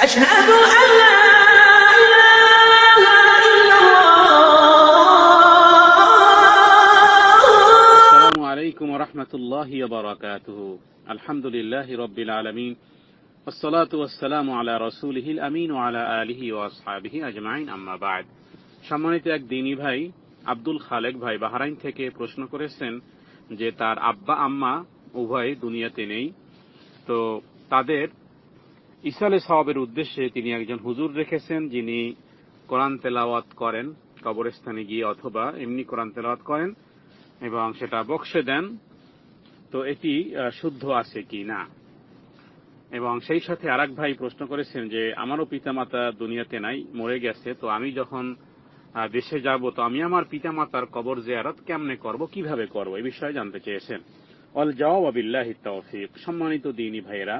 أشهد أن لا إله إلا الله. السلام عليكم ورحمة الله وبركاته. الحمد لله رب العالمين والصلاة والسلام على رسوله الأمين وعلى آله وأصحابه أجمعين أما بعد. সম্মানিত এক দিনী ভাই আব্দুল খালেক ভাই বাহরাইন থেকে প্রশ্ন করেছেন যে তার আব্বা আম্মা উভয় দুনিয়াতে নেই, তো তাদের ইসালে সওয়াবের উদ্দেশ্যে তিনি একজন হুজুর রেখেছেন যিনি কোরআন তেলাওয়াত করেন কবরস্থানে গিয়ে অথবা এমনি কোরআন তেলাওয়াত করেন এবং সেটা বক্সে দেন। তো এটি শুদ্ধ আছে কি না, এবং সেই সাথে আরেক ভাই প্রশ্ন করেছেন যে আমারও পিতামাতা দুনিয়াতে নাই, মরে গেছে, তো আমি যখন দেশে যাব তো আমি আমার পিতামাতার কবর জিয়ারত কেমনে করব, কিভাবে করব, এই বিষয়ে জানতে চেয়েছেন। ওয়াল জাওয়াবু বিল্লাহিত তাওফীক। সম্মানিত দ্বীনী ভাইয়েরা,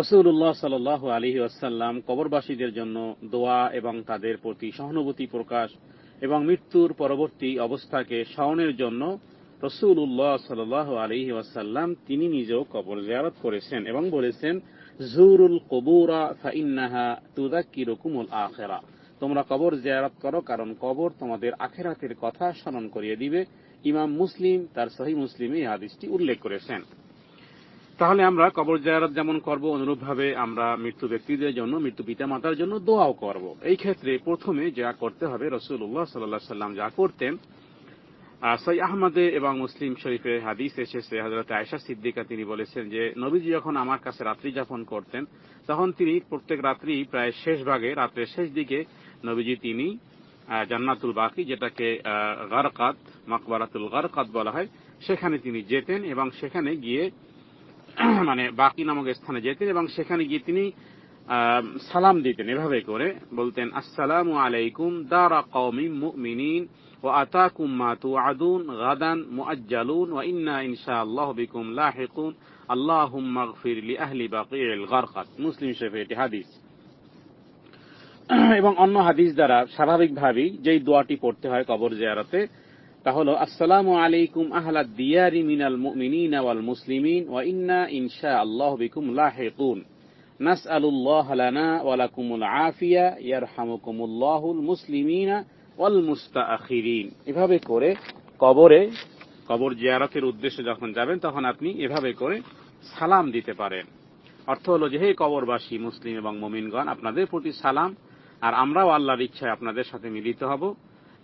রাসূলুল্লাহ সাল্লাল্লাহু আলাইহি ওয়াসাল্লাম কবরবাসীদের জন্য দোয়া এবং তাদের প্রতি সহানুভূতি প্রকাশ এবং মৃত্যুর পরবর্তী অবস্থাকে স্মরণের জন্য রাসূলুল্লাহ সাল্লাল্লাহু আলাইহি ওয়াসাল্লাম তিনি নিজেও কবর জিয়ারত করেছেন এবং বলেছেন, জুরুল কুবুরা ফাইন্নাহা তুযাক্কিরুকুমুল আখিরা। তোমরা কবর জিয়ারত করো, কারণ কবর তোমাদের আখিরাতের কথা স্মরণ করিয়ে দিবে। ইমাম মুসলিম তার সহিহ মুসলিমে এই হাদিসটি উল্লেখ করেছেন। তাহলে আমরা কবর জিয়ারত যেমন করব, অনুরূপভাবে আমরা মৃত্যু ব্যক্তিদের জন্য, মৃত্যু পিতামাতার জন্য দোয়াও করব। এই ক্ষেত্রে প্রথমে যা করতে হবে, রাসূলুল্লাহ সাল্লাল্লাহু আলাইহি ওয়াসাল্লাম যা করতেন, সহিহ আহমদে এবং মুসলিম শরীফে হাদিস এসেছে, হযরত আয়েশা সিদ্দিকা তিনি বলেছেন যে নবীজি যখন আমার কাছে রাত্রি যাপন করতেন তখন তিনি প্রত্যেক রাত্রি প্রায় শেষ ভাগে, রাত্রের শেষ দিকে নবীজি তিনি জান্নাতুল বাকি, যেটাকে গারকাত, মাকবারাতুল গারকাত বলা হয়, সেখানে তিনি যেতেন এবং সেখানে গিয়ে মানে বাকি নামক স্থানে যেতেন এবং সেখানে গিয়ে তিনি সালাম দিতেন, এভাবে করে বলতেন, আসসালামু আলাইকুম দারা কওমিন মুমিনিন ওয়া আতাকুম মা তুআদুন গাদান মুআজ্জালুন ওয়া ইন্না ইনশাআল্লাহু বিকুম লাহিকুন আল্লাহুম্মা ইগফির লি আহলি বাকিল গারকাত। মুসলিম শরীফে এটি হাদিস। এবং অন্য হাদিস দ্বারা স্বাভাবিকভাবেই যেই দোয়াটি পড়তে হয় কবর জিয়ারতে, তা হলো, আসসালামু আলাইকুম আহলাদ দিয়ারি মিনাল মুমিনিনা ওয়াল মুসলিমিন ওয়া ইন্না ইনশাআল্লাহু বিকুম লাহিকুন নাসআলুল্লাহ লানা ওয়া লাকুমুল আফিয়া ইয়ারহামুকুমুল্লাহুল মুসলিমিনা ওয়াল মুস্তাআখিরিন। এভাবে করে কবর জিয়ারতের উদ্দেশ্যে যখন যাবেন তখন আপনি এভাবে করে সালাম দিতে পারেন। অর্থ হলো যে, হে কবরবাসী মুসলিম এবং মুমিনগণ, আপনাদের প্রতি সালাম, আর আমরাও আল্লাহর ইচ্ছায় আপনাদের সাথে মিলিত হব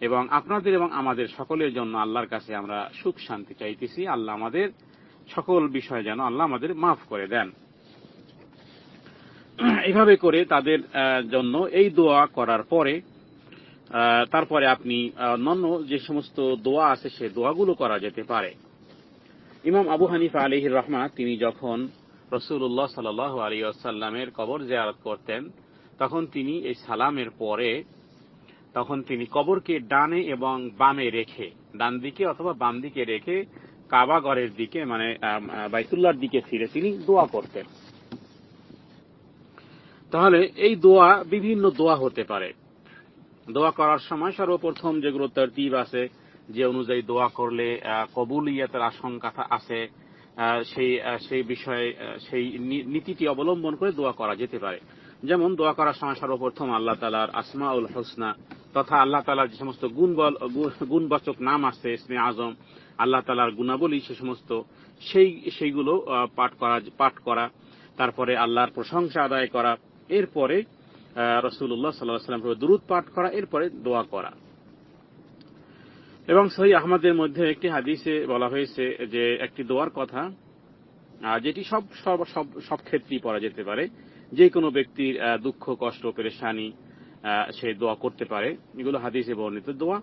এবং আপনাদের এবং আমাদের সকলের জন্য আল্লাহর কাছে আমরা সুখ শান্তি চাইতেছি। আল্লাহ আমাদের সকল বিষয় যেন আল্লাহ আমাদের মাফ করে দেন। এভাবে করে তাদের জন্য এই দোয়া করার পরে তারপরে আপনি অন্যান্য যে সমস্ত দোয়া আছে সে দোয়াগুলো করা যেতে পারে। ইমাম আবু হানিফা আলাইহির রাহমাত তিনি যখন রাসূলুল্লাহ সাল্লাল্লাহু আলাইহি ওয়াসাল্লামের কবর জিয়ারত করতেন তখন তিনি এই সালামের পরে তখন তিনি কবরকে ডানে এবং বামে রেখে, ডান দিকে অথবা বাম দিকে রেখে কাবা ঘরের দিকে মানে বাইতুল্লাহর দিকে ফিরে তিনি দোয়া করতেন। তাহলে এই দোয়া বিভিন্ন দোয়া হতে পারে। দোয়া করার সময় সর্বপ্রথম যেগুলো তরতিব আছে, যে অনুযায়ী দোয়া করলে কবুলিয়াতের আশঙ্কা আছে, সেই বিষয়ে সেই নীতিটি অবলম্বন করে দোয়া করা যেতে পারে। যেমন দোয়া করার সময় সর্বপ্রথম আল্লাহ তাআলার আসমাউল হুসনা তথা আল্লাহ তাআলার যে সমস্ত গুণবাচক নাম আছে, ইসমে আজম, আল্লাহ তাআলার গুণাবলী, সে সমস্ত সেইগুলো পাঠ করা, তারপরে আল্লাহর প্রশংসা আদায় করা, এরপরে রাসূলুল্লাহ সাল্লাল্লাহু আলাইহি ওয়াসাল্লামের দরুদ পাঠ করা, এরপরে দোয়া করা। এবং সহিহ আহমদের মধ্যে একটি হাদিসে বলা হয়েছে যে একটি দোয়ার কথা, যেটি সব ক্ষেত্রেই পড়া যেতে পারে। যে কোনো ব্যক্তির দুঃখ কষ্ট পেরেশানি সে দোয়া করতে পারে। এগুলো হাদিসে বর্ণিত দোয়া।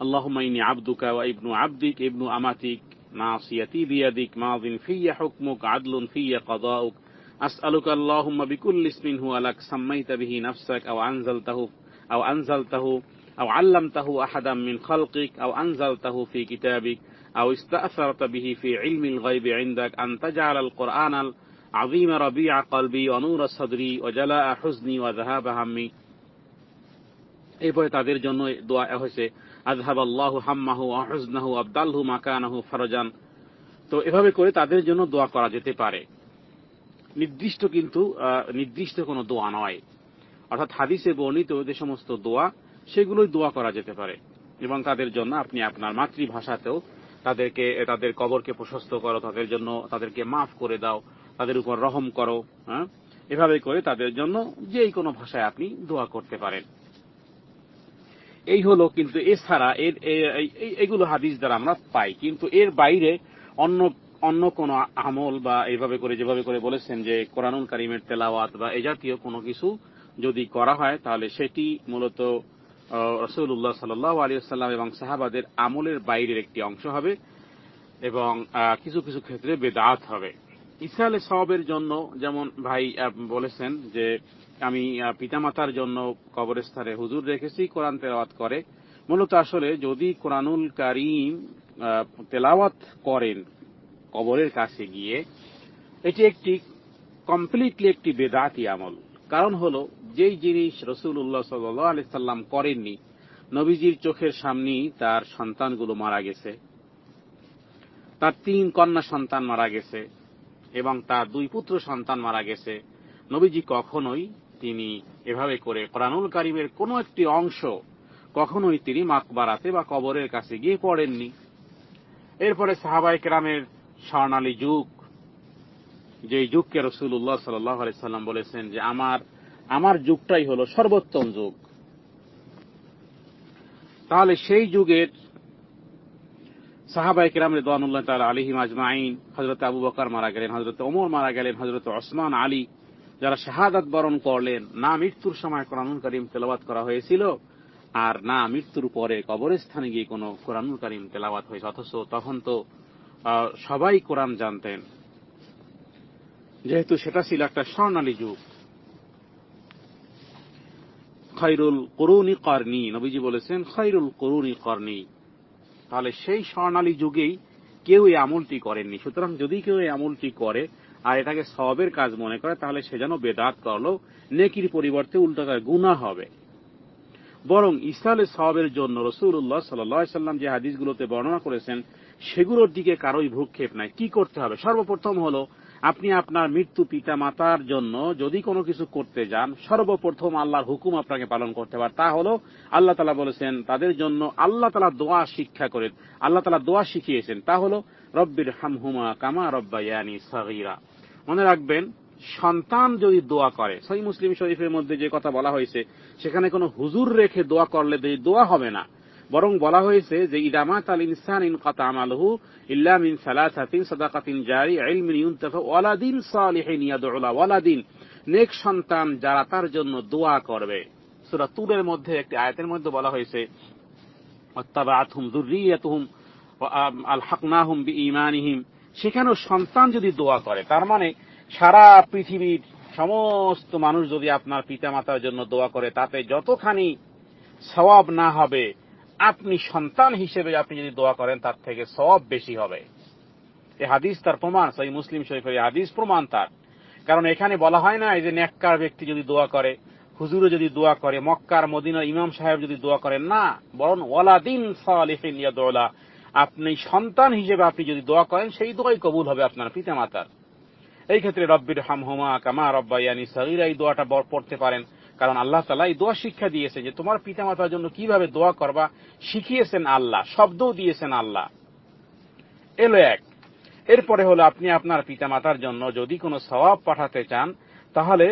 আল্লাহুম্মা ইন্নী আবদুকা ওয়া ইবনু আবদিক ইবনু আমাতিক নাসিয়াতি বিয়াদিক মাযিন ফিয়া হুকমুক আদলুন ফিয়া কাদাউক আসআলুকা আল্লাহুম্মা বিকুল্লি ইসমিন হুয়া লাক সাম্মাইতা বিহি নাফসাক আও আনজালতাহু আও আল্লামতাহু আহাদাম মিন খালকিক আও আনজালতাহু ফি কিতাবিক আও ইস্তাআসারতা বিহি ফি ইলমিল গায়বি ইনদাক আন তাজআলাল কুরআনাল আযীমা রাবিআ কলবি ওয়া নূরা সাদরি ওয়া জালাআ হুজনি ওয়া যাহাবা হাম্মি। এরপরে তাদের জন্য দোয়া হয়েছে, আযহাবাল্লাহু হাম্মাহু ওয়া হুজনাহু আবদালহু মাকানাহু ফারজান। তো এভাবে করে তাদের জন্য দোয়া করা যেতে পারে। নির্দিষ্ট কোনো দোয়া নয়। অর্থাৎ হাদিসে বর্ণিত যে সমস্ত দোয়া সেগুলোই দোয়া করা যেতে পারে, এবং তাদের জন্য আপনি আপনার মাতৃভাষাতেও তাদের কবরকে প্রশস্ত করো, তাদের জন্য তাদেরকে মাফ করে দাও, তাদের উপর রহম করো, হ্যাঁ, এভাবে করে তাদের জন্য যেই কোনো ভাষায় আপনি দোয়া করতে পারেন। এই হলো। কিন্তু এছাড়া এগুলো হাদিস দ্বারা আমরা পাই, কিন্তু এর বাইরে অন্য কোন আমল বা এইভাবে করে যেভাবে করে বলেছেন যে কোরআনুল কারীমের তেলাওয়াত বা এই জাতীয় কোনো কিছু যদি করা হয়, তাহলে সেটি মূলত রাসূলুল্লাহ সাল্লাল্লাহু আলাইহি ওয়াসাল্লাম এবং সাহাবাদের আমলের বাইরের একটি অংশ হবে, এবং কিছু কিছু ক্ষেত্রে বেদাত হবে। ইসহালে সওয়াবের জন্য যেমন ভাই বলেছেন যে আমি পিতামাতার জন্য কবরস্থানে হুজুর রেখেছি কোরআন তেলাওয়াত করে। মূলত আসলে যদি কোরআনুল কারীম তেলাওয়াত করেন কবরের কাছে গিয়ে, এটি একটি কমপ্লিটলি একটি বেদাতি আমল। কারণ হলো, যেই জিনিস রাসূলুল্লাহ সাল্লাল্লাহু আলাইহি সাল্লাম করেননি, নবীজির চোখের সামনেই তার সন্তানগুলো মারা গেছে, তার 3 কন্যা সন্তান মারা গেছে এবং তার 2 পুত্র সন্তান মারা গেছে। নবীজি কখনোই তিনি এভাবে করে কোরআনুল কারীমের কোনো একটি অংশ কখনোই তিনি মাকবারাতে বা কবরের কাছে গিয়ে পড়েননি। এরপরে সাহাবায়ে কেরামের স্বর্ণালী যুগ, যে যুগকে রাসূলুল্লাহ সাল্লাল্লাহু আলাইহি সাল্লাম বলেছেন যে আমার যুগটাই হলো সর্বোত্তম যুগ, তাহলে সেই যুগের সাহাবায়ে কেরাম রিদওয়ানুল্লাহ তাআলা আলাইহিম আজমাইন, হযরত আবু বকর মারা গেলেন, হযরত ওমর মারা গেলেন, হযরত ওসমান আলী, যারা শাহাদাত বরণ করলেন, না মৃত্যুর সময় কোরআনুল কারীম তেলাওয়াত করা হয়েছিল আর না মৃত্যুর পরে কবরস্থানে গিয়ে কোনো কোরআনুল কারীম তেলাওয়াত হয়েছে। অথচ তখন তো সবাই কোরআন জানতেন, যেহেতু সেটা ছিল একটা স্বর্ণালী যুগ। খায়রুল কুরুনি করনি, নবীজি বলেছেন খায়রুল কুরুনি করনি। তাহলে সেই স্বর্ণালী যুগেই কেউ এই আমলটি করেননি। সুতরাং যদি কেউ এই আমলটি করে আর এটাকে সওয়াবের কাজ মনে করে, তাহলে সে যেন বেদাত করলো, নেকির পরিবর্তে উল্টো তার গুনাহ হবে। বরং ইসহালে সওয়াবের জন্য রাসূলুল্লাহ সাল্লাল্লাহু আলাইহি সাল্লাম যে হাদিসগুলোতে বর্ণনা করেছেন সেগুলোর দিকে কারোই ভ্রুক্ষেপ নাই। কি করতে হবে? সর্বপ্রথম হলো, আপনি আপনার মৃত্যু পিতা মাতার জন্য যদি কোনো কিছু করতে যান, সর্বপ্রথম আল্লাহর হুকুম আপনাকে পালন করতে হবে। তা হলো, আল্লাহ তাআলা বলেছেন তাদের জন্য আল্লাহ তাআলা দোয়া শিক্ষা করেন, আল্লাহ তাআলা দোয়া শিখিয়েছেন, তা হলো রব্বির হামহুমা কামা রব্বায়ানি সগীরা। মনে রাখবেন, সন্তান যদি দোয়া করে, সহিহ মুসলিম শরীফের মধ্যে যে কথা বলা হয়েছে, সেখানে কোনো হুজুর রেখে দোয়া করলে দোয়া হবে না, বরং বলা হয়েছে যে ইদা মাতাল ইনসান ইনকাতা আমালুহু ইল্লা মিন সালাসাতিন সাদাকাতিন জারি ইলমিন ইউনতাফা ওয়ালাদিন সালিহিন ইয়াদউ লা ওয়ালাদিন, নেক সন্তান যারা তার জন্য দোয়া করবে। সূরা তুরের মধ্যে একটি আয়াতের মধ্যে বলা হয়েছে ওয়াত্তাবাআতহুম যুররিয়াতুহুম ওয়া আলহাকনাহুম বিঈমানিহিম। সেখানেও সন্তান যদি দোয়া করে, তার মানে সারা পৃথিবীর সমস্ত মানুষ যদি আপনার পিতামাতার জন্য দোয়া করে, তাতে যতখানি সওয়াব না হবে, আপনি সন্তান হিসেবে আপনি যদি দোয়া করেন তার থেকে সওয়াব বেশি হবে। এই হাদিস তার প্রমাণ, সহিহ মুসলিম শরীফের হাদিস প্রমাণ তার। কারণ এখানে বলা হয় না এই যে নেককার ব্যক্তি যদি দোয়া করে, হুজুরে যদি দোয়া করে, মক্কার মদিনার ইমাম সাহেব যদি দোয়া করেন, না, বরং ওয়ালাদিন সালিহিন ইয়াদউ লা, আপনি সন্তান হিসেবে আপনি যদি দোয়া করেন, সেই দোয়াই কবুল হবে আপনার পিতামাতার। এই ক্ষেত্রে রব্বির হামহুমা কামা রব্বায়ানি সগীরা এই দোয়াটা পড়তে পারেন, কারণ আল্লাহ তাআলা এই দোয়া শিক্ষা দিয়েছেন যে তোমার পিতামাতার জন্য কিভাবে দোয়া করবা শিখিয়েছেন আল্লাহ, শব্দও দিয়েছেন আল্লাহ। এলো এক। এরপরে হলো, আপনি আপনার পিতামাতার জন্য যদি কোনো সওয়াব পাঠাতে চান, তাহলে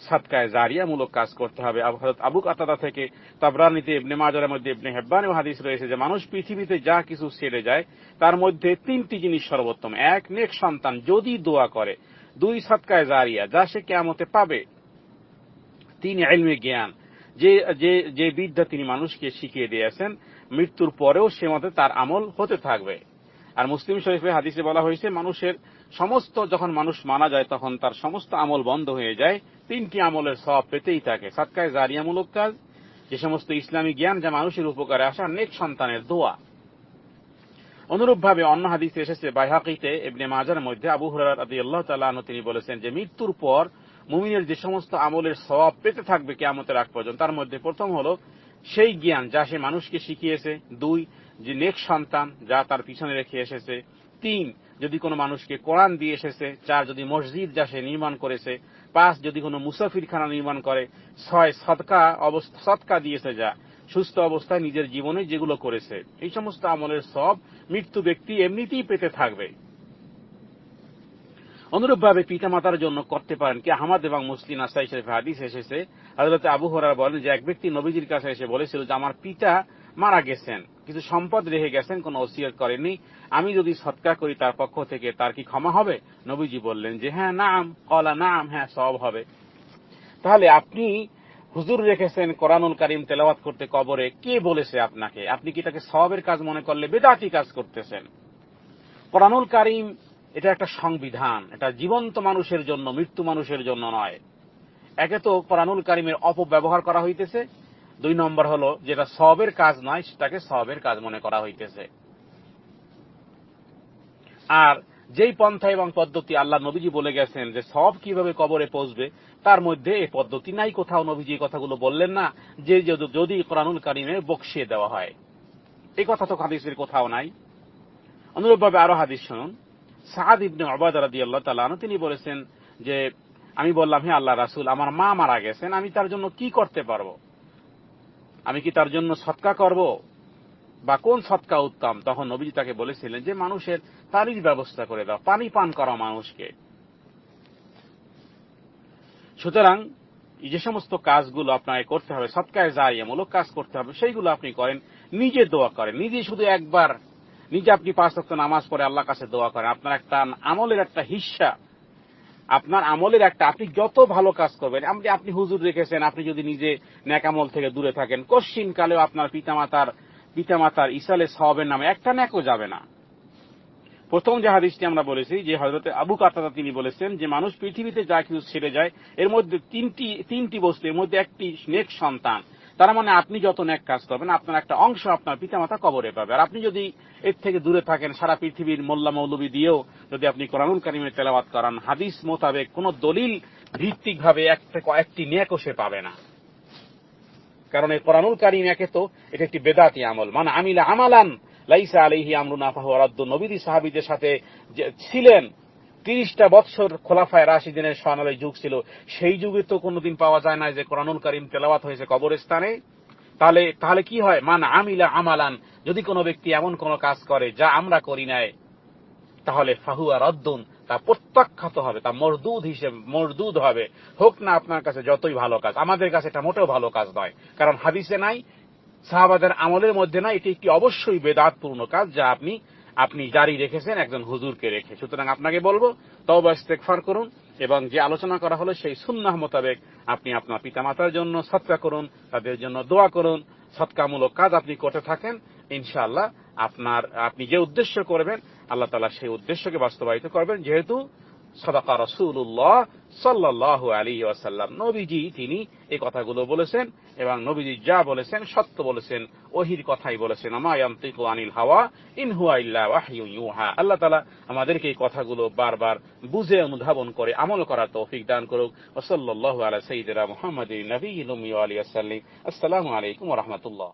সাদকায়ে জারিয়া মূলক কাজ করতে হবে। হযরত আবু কাতাদা থেকে তাবরানীতে, ইবনে মাজাহের মধ্যে, ইবনে হিব্বানেও হাদিস রয়েছে যে মানুষ পৃথিবীতে যা কিছু ছেড়ে যায় তার মধ্যে 3টি জিনিস সর্বোত্তম। 1, নেক সন্তান যদি দোয়া করে; 2, সাদকায়ে জারিয়া যা সে কিয়ামতে পাবে; 3, ইলমে জ্ঞান, যে বিদ্যা তিনি মানুষকে শিখিয়ে দিয়েছেন, মৃত্যুর পরেও সে মতে তার আমল হতে থাকবে। আর মুসলিম শরীফে হাদিসে বলা হয়েছে মানুষের সমস্ত, যখন মানুষ মারা যায় তখন তার সমস্ত আমল বন্ধ হয়ে যায়, 3টি আমলের সওয়াব পেতেই থাকে: সাদকায়ে জারিয়ামূলক কাজ, যে সমস্ত ইসলামী জ্ঞান যা মানুষের উপকারে আসা, নেক সন্তানের দোয়া। অনুরূপভাবে অন্য হাদিসে এসেছে বাইহাকিতে, ইবনে মাজাহের মধ্যে, আবু হুরায়রা রাদিয়াল্লাহু তাআলা আনহু তিনি বলেছেন যে মৃত্যুর পর মুমিনের যে সমস্ত আমলের সওয়াব পেতে থাকবে কিয়ামতের আগ পর্যন্ত, তার মধ্যে প্রথম হলো সেই জ্ঞান যা সে মানুষকে শিখিয়েছে; 2, যে নেক সন্তান যা তার পিছনে রেখে এসেছে; 3, যদি কোনো মানুষকে কোরআন দিয়ে এসেছে, 4 যদি মসজিদ যা সে নির্মাণ করেছে, 5 যদি কোনো মুসাফিরখানা নির্মাণ করে, 6 সদকা দিয়েছে যা সুস্থ অবস্থায় নিজের জীবনে যেগুলো করেছে, এই সমস্ত আমলের সব মৃত্যু ব্যক্তি এমনিতেই পেতে থাকবে। অনুরূপভাবে পিতামাতার জন্য করতে পারেন কি আহমদ এবং মুসলিম নাসাই শরীফে হাদিস এসেছে, হযরত আবু হুরায়রা বলেন যে এক ব্যক্তি নবীজির কাছে এসে বলেছিল যে আমার পিতা মারা গেছেন, কিছু সম্পদ রেখে গেছেন, কোনো ওসিয়ত করেননি, আমি যদি সদকা করি তার পক্ষ থেকে তার কি ক্ষমা হবে? নবীজি বললেন যে হ্যাঁ, নাম ক্বালা নাম, হ্যাঁ সওয়াব হবে। তাহলে আপনি হুজুর রেখেছেন কোরআনুল কারীম তেলাওয়াত করতে কবরে, কে বলেছে আপনাকে? আপনি কি তাকে সওয়াবের কাজ মনে করলে বেদাতি কাজ করতেছেন। কোরআনুল কারীম এটা একটা সংবিধান, এটা জীবন্ত মানুষের জন্য, মৃত্যু মানুষের জন্য নয়। একে তো কোরআনুল কারীমের অপব্যবহার করা হইতেছে, 2 নম্বর হলো যেটা সওয়াবের কাজ নয় সেটাকে সওয়াবের কাজ মনে করা হইতেছে। আর যেই পন্থা এবং পদ্ধতি আল্লাহ নবীজি বলে গেছেন যে সওয়াব কিভাবে কবরে পৌঁছবে, তার মধ্যে এই পদ্ধতি নাই। কোথাও নবীজি এই কথাগুলো বললেন না যে যদি কোরআনুল কারীমে বকশিয়ে দেওয়া হয়, এই কথা তো হাদিসের কোথাও নাই। অনুরূপভাবে আরো হাদিস শুনুন, সাদ ইবনে উবাদা রাদিয়াল্লাহু তাআলা আনহু তিনি বলেছেন যে আমি বললাম, হে আল্লাহর রাসূল, আমার মা মারা গেছেন, আমি তার জন্য কি করতে পারবো? আমি কি তার জন্য সদকা করব, বা কোন সদকা উত্তম? তখন নবীজি তাকে বলেছিলেন যে মানুষের পানির ব্যবস্থা করে দাও, পানি পান করা মানুষকে। সুতরাং যে সমস্ত কাজগুলো আপনাকে করতে হবে, সদকায়ে জারিয়ামূলক কাজ করতে হবে, সেইগুলো আপনি করেন। নিজে দোয়া করেন, নিজে শুধু একবার নিজে আপনি 5 ওয়াক্ত নামাজ পড়ে আল্লাহর কাছে দোয়া করেন। আপনার একটা আমলের একটা হিস্সা, আপনার আমলের একটা, আপনি যত ভালো কাজ করবেন, আপনি হুজুর রেখেছেন, আপনি যদি নিজে নেক আমল থেকে দূরে থাকেন, কশ্চিন কালেও আপনার পিতামাতার ইসালে সওয়াবের নামে একটা নেকও যাবে না। প্রথম যে হাদিসটি আমরা বলেছি যে হযরত আবু কাতাদা তিনি বলেছেন যে মানুষ পৃথিবীতে যা কিছু ছেড়ে যায় এর মধ্যে তিনটি বস্তু, এর মধ্যে একটি নেক সন্তান। তার মানে আপনি যত নেক কাজ করবেন আপনার একটা অংশ আপনার পিতামাতা কবরে পাবে। আর আপনি যদি এর থেকে দূরে থাকেন, সারা পৃথিবীর মোল্লা মৌলবী দিয়েও যদি আপনি কোরআনুল কারীমের তেলাওয়াত করান, হাদিস মোতাবেক কোন দলিল ভিত্তিক ভাবে একটি নেকও সে পাবে না। কারণ এই কোরআনুল কারীম একে তো এটা একটি বেদাতি আমল, মানে আমিলা আমালান লাইসা আলাইহি আমরুনা ফাহুয়া রাদ্দুন। নবীজি সাহাবীদের সাথে ছিলেন 30টা বছর, খোলাফায়ে রাশিদিনের স্বর্ণালী যুগ ছিল, সেই যুগে তো কোনোদিন পাওয়া যায় না যে কোরআনুল কারীম তেলাওয়াত হয়েছে কবরস্থানে। তাহলে কি হয়, মান আমিলা আমালান, যদি কোনো ব্যক্তি এমন কোন কাজ করে যা আমরা করি নাই, তাহলে ফাহুয়া রাদ্দুন, তা প্রত্যাখ্যাত হবে, তা মরদুদ হবে, হোক না আপনার কাছে যতই ভালো কাজ। আমাদের কাছে এটা মোটেও ভালো কাজ নয়, কারণ হাদিসে নাই, সাহাবাদের আমলের মধ্যে নাই, এটি একটি অবশ্যই বেদাতপূর্ণ কাজ যা আপনি জারি রেখেছেন একজন হুজুরকে রেখে। সুতরাং আপনাকে বলবো তওবা ইস্তেগফার করুন, এবং যে আলোচনা করা হলো সেই সুন্নাহ মোতাবেক আপনি আপনার পিতামাতার জন্য সদকা করুন, তাদের জন্য দোয়া করুন, সদকামূলক কাজ আপনি করতে থাকেন। ইনশাআল্লাহ আপনি যে উদ্দেশ্য করবেন আল্লাহ তাআলা সেই উদ্দেশ্যকে বাস্তবায়িত করবেন। যেহেতু সাদাকা রাসূলুল্লাহ সাল্লাল্লাহু আলাইহি ওয়াসাল্লাম, নবীজি তিনি এই কথাগুলো বলেছেন, এবং নবীজি যা বলেছেন সত্য বলেছেন, ওহীর কথাই বলেছেন। আমা ইয়ানতিকু আনিল হাওয়া ইন হুয়া ইল্লা ওয়াহয়ুন ইউহা। আল্লাহ তাআলা আমাদেরকে এই কথাগুলো বারবার বুঝে অনুধাবন করে আমল করার তৌফিক দান করুক। ওয়া সাল্লাল্লাহু আলা সাইয়্যিদিনা মুহাম্মাদিন নবিয়্যিল উম্মি ওয়া আলিহি ওয়া সাল্লাম। আসসালামু আলাইকুম ওয়া রাহমাতুল্লাহ।